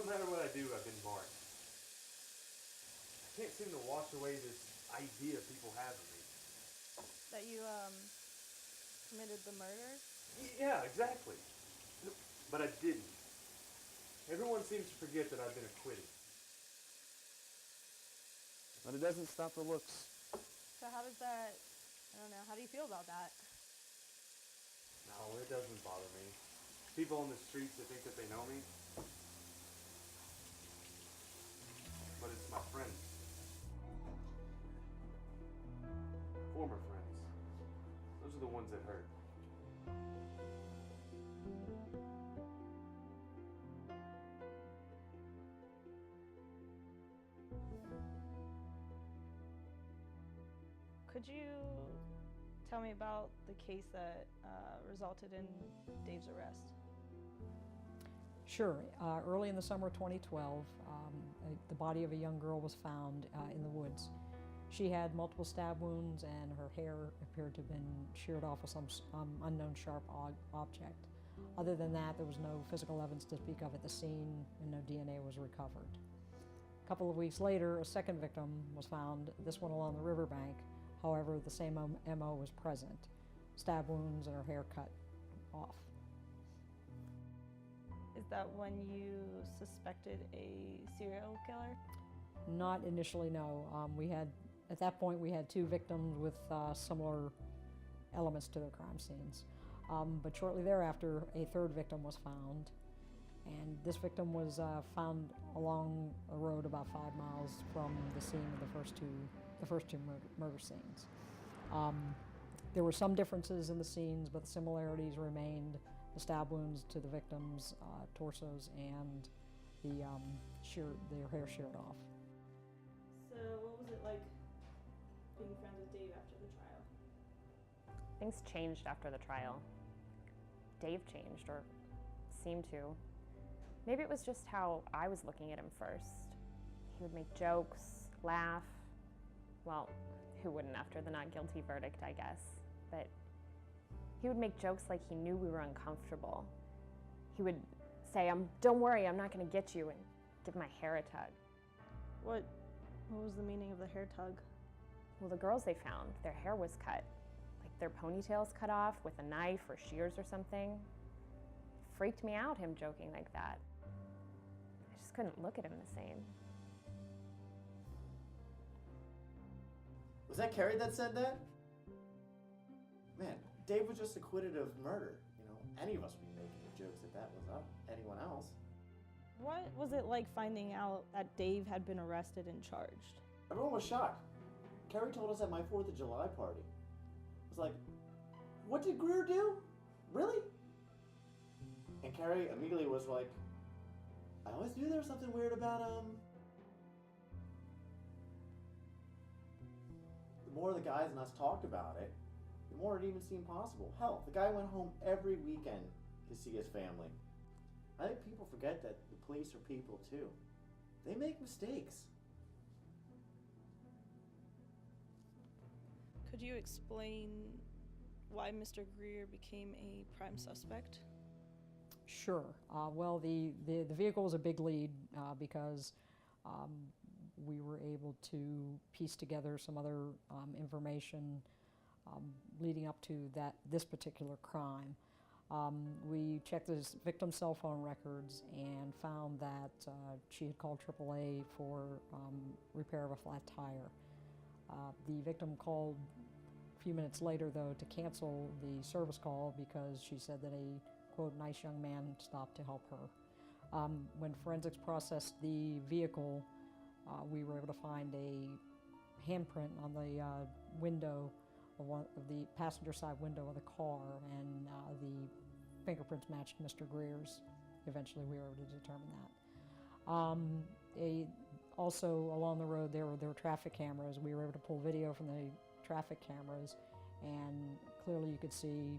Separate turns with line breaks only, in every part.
matter what I do, I've been marked. I can't seem to wash away this idea people have of me.
That you committed the murder?
Yeah, exactly. But I didn't. Everyone seems to forget that I've been acquitted. But it doesn't stop the looks.
So how does that, I don't know, how do you feel about that?
No, it doesn't bother me. People on the streets that think that they know me. But it's my friends. Former friends. Those are the ones that hurt.
Could you tell me about the case that resulted in Dave's arrest?
Sure. Early in the summer of 2012, the body of a young girl was found in the woods. She had multiple stab wounds and her hair appeared to have been sheared off with some unknown sharp object. Other than that, there was no physical evidence to speak of at the scene and no DNA was recovered. A couple of weeks later, a second victim was found, this one along the riverbank. However, the same MO was present, stab wounds and her hair cut off.
Is that when you suspected a serial killer?
Not initially, no. At that point, we had two victims with similar elements to their crime scenes. But shortly thereafter, a third victim was found. And this victim was found along a road about 5 miles from the scene of the first two murder scenes. There were some differences in the scenes, but the similarities remained: the stab wounds to the victims' torsos and their hair sheared off.
So what was it like being friends with Dave after the trial?
Things changed after the trial. Dave changed, or seemed to. Maybe it was just how I was looking at him first. He would make jokes, laugh. Well, who wouldn't after the not guilty verdict, I guess. But he would make jokes like he knew we were uncomfortable. He would say, "Don't worry, I'm not gonna get you," and give my hair a tug.
What was the meaning of the hair tug?
Well, the girls they found, their hair was cut. Like their ponytails cut off with a knife or shears or something. It freaked me out, him joking like that. I just couldn't look at him the same.
Was that Carrie that said that? Man, Dave was just acquitted of murder. You know, any of us would be making the jokes if that was anyone else.
What was it like finding out that Dave had been arrested and charged?
Everyone was shocked. Carrie told us at my 4th of July party. It was like, what did Greer do? Really? And Carrie immediately was like, I always knew there was something weird about him. The more the guys and us talked about it, the more it even seemed possible. Hell, the guy went home every weekend to see his family. I think people forget that the police are people too. They make mistakes.
Could you explain why Mr. Greer became a prime suspect?
Sure. Well, the vehicle was a big lead because we were able to piece together some other information leading up to this particular crime. We checked the victim's cell phone records and found that she had called AAA for repair of a flat tire. The victim called a few minutes later, though, to cancel the service call because she said that a, quote, nice young man stopped to help her. When forensics processed the vehicle, we were able to find a handprint on the window of the passenger side window of the car, and the fingerprints matched Mr. Greer's. Eventually we were able to determine that. Also along the road there were traffic cameras. We were able to pull video from the traffic cameras, and clearly you could see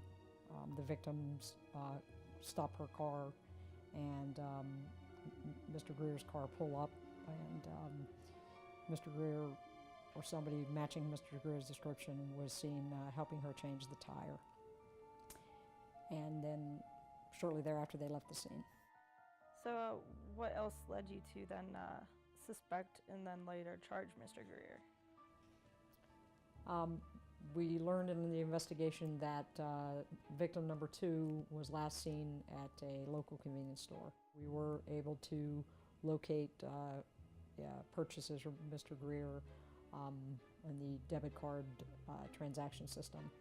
the victims stop her car and Mr. Greer's car pull up, and Mr. Greer, or somebody matching Mr. Greer's description, was seen helping her change the tire. And then shortly thereafter they left the scene.
So, what else led you to then suspect and then later charge Mr. Greer?
We learned in the investigation that victim number 2 was last seen at a local convenience store. We were able to locate purchases from Mr. Greer in the debit card transaction system.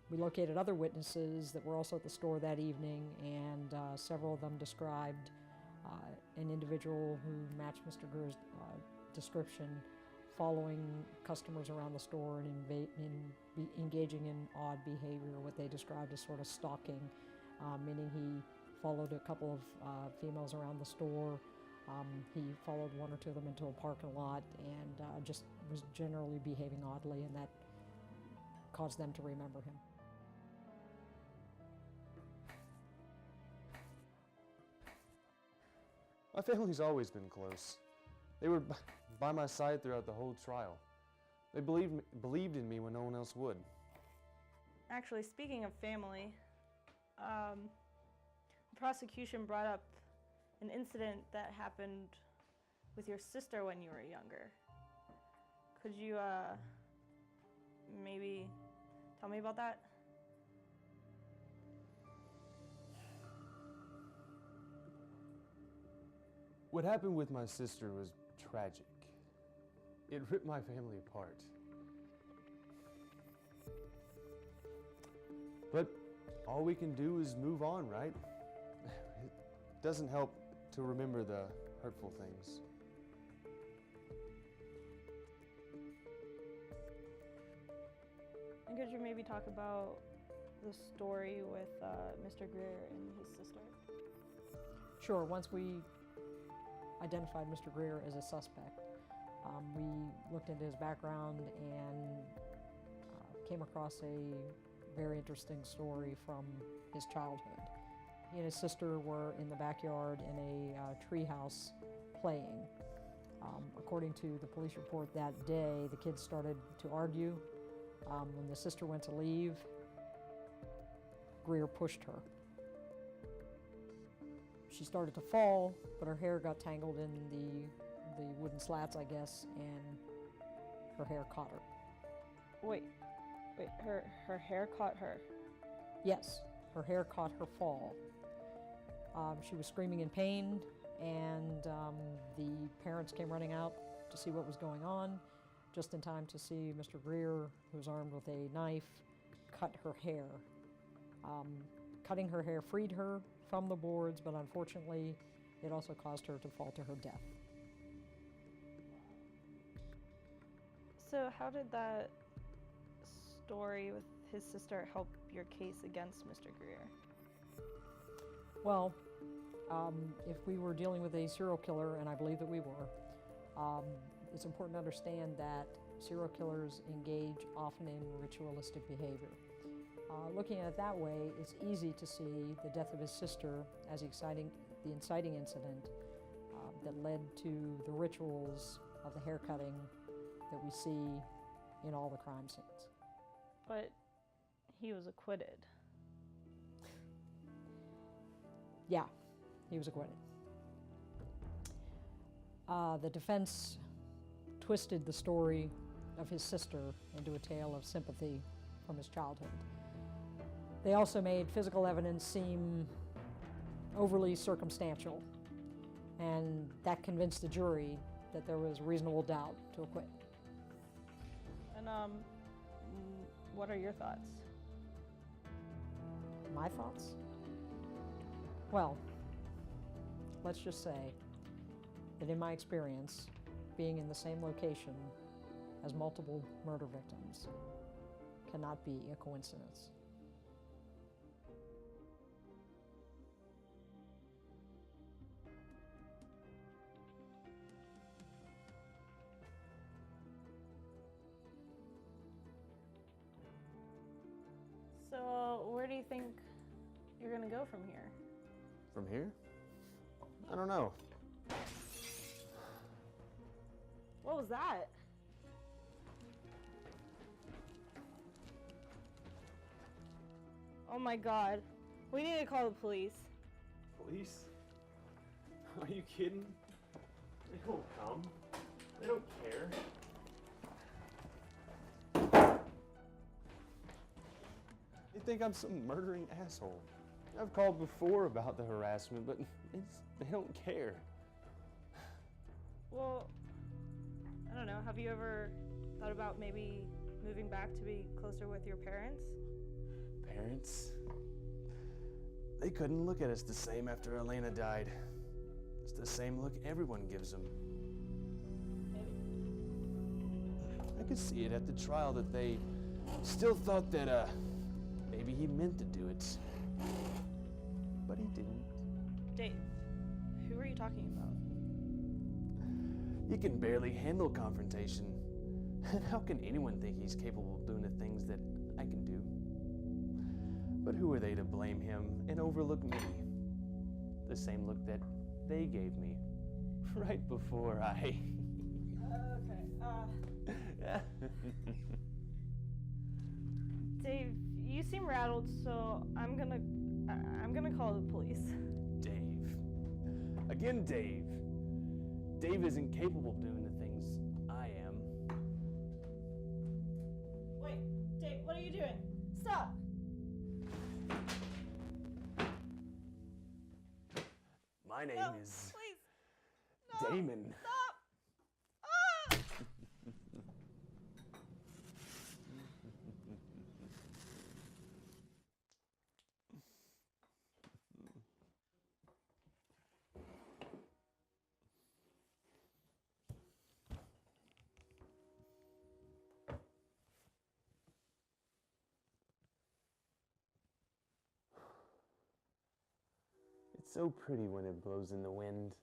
We located other witnesses that were also at the store that evening, and several of them described an individual who matched Mr. Greer's description, following customers around the store and engaging in odd behavior, what they described as sort of stalking, meaning he followed a couple of females around the store. He followed 1 or 2 of them into a parking lot and just was generally behaving oddly, and that caused them to remember him.
My family's always been close. They were by my side throughout the whole trial. They believed in me when no one else would.
Actually, speaking of family, the prosecution brought up an incident that happened with your sister when you were younger. Could you maybe tell me about that?
What happened with my sister was tragic. It ripped my family apart. But all we can do is move on, right? It doesn't help to remember the hurtful things.
And could you maybe talk about the story with Mr. Greer and his sister?
Sure. Once we identified Mr. Greer as a suspect, we looked into his background and came across a very interesting story from his childhood. He and his sister were in the backyard in a treehouse playing. According to the police report that day, the kids started to argue. When the sister went to leave, Greer pushed her. She started to fall, but her hair got tangled in the wooden slats, I guess, and her hair caught her.
Wait, her hair caught her?
Yes, her hair caught her fall. She was screaming in pain, and the parents came running out to see what was going on, just in time to see Mr. Greer, who was armed with a knife, cut her hair. Cutting her hair freed her from the boards, but unfortunately, it also caused her to fall to her death.
So how did that story with his sister help your case against Mr. Greer?
Well, if we were dealing with a serial killer, and I believe that we were, it's important to understand that serial killers engage often in ritualistic behavior. Looking at it that way, it's easy to see the death of his sister as the inciting incident that led to the rituals of the haircutting that we see in all the crime scenes.
But he was acquitted.
Yeah, he was acquitted. The defense twisted the story of his sister into a tale of sympathy from his childhood. They also made physical evidence seem overly circumstantial, and that convinced the jury that there was reasonable doubt to acquit.
And what are your thoughts?
My thoughts? Well, let's just say that in my experience, being in the same location as multiple murder victims cannot be a coincidence.
So where do you think you're gonna go from here?
From here? I don't know.
What was that? Oh my God. We need to call the police.
Police?
Are you kidding? They won't come. They don't care. They think I'm some murdering asshole. I've called before about the harassment, but they don't care.
Well, I don't know. Have you ever thought about maybe moving back to be closer with your parents?
Parents? They couldn't look at us the same after Elena died. It's the same look everyone gives them. I could see it at the trial that they still thought that, maybe he meant to do it. But he didn't.
Dave, who are you talking about?
He can barely handle confrontation. How can anyone think he's capable of doing the things that I can do? But who are they to blame him and overlook me? The same look that they gave me right before I...
Dave, you seem rattled, so I'm gonna call the police.
Dave. Again, Dave. Dave isn't capable of doing the things I am.
Wait, Dave, what are you doing? Stop!
My name
No,
is
please. No.
Damon.
Stop! Ah!
It's so pretty when it blows in the wind.